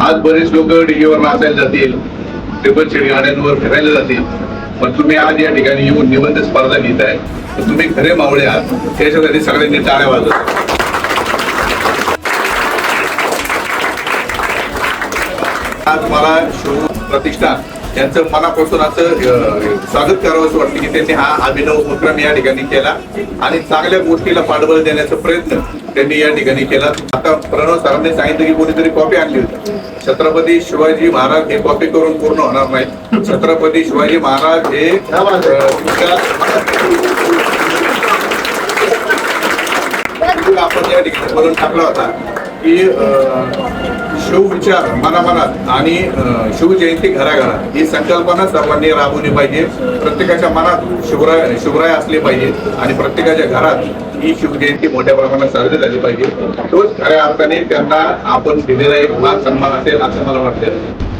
आज बरेच लोक डीजेवर नाचायला जातील, टेबल शेड गाड्यांवर फिरायला जातील, पण तुम्ही आज या ठिकाणी येऊन निबंध स्पर्धा लिहिताय, तर तुम्ही खरे मावळे आहात. याच्यासाठी सगळ्यांनी टाळ्या वाजवतात. आज मला शिव प्रतिष्ठान यांचं मनापासून असं स्वागत करावं असं वाटतं की त्यांनी हा अभिनव उपक्रम या ठिकाणी केला आणि चांगल्या गोष्टीला पाठबळ देण्याचा प्रयत्न त्यांनी या ठिकाणी केला. आता प्रणव सरांनी सांगितलं की कोणीतरी कॉपी आणली होती. छत्रपती शिवाजी महाराज हे कॉपी करून पूर्ण होणार नाही. छत्रपती शिवाजी महाराज हे आपण या ठिकाणी बोलून टाकला होता की शिवविचार मनामनात आणि शिवजयंती घराघरात ही संकल्पना सर्वांनी राबवली पाहिजे. प्रत्येकाच्या मनात शिवराय असले पाहिजे आणि प्रत्येकाच्या घरात ही शिवजयंती मोठ्या प्रमाणात साजरी झाली पाहिजे. तोच खऱ्या अर्थाने त्यांना आपण दिलेला एक मान सन्मान असेल असं मला वाटतं.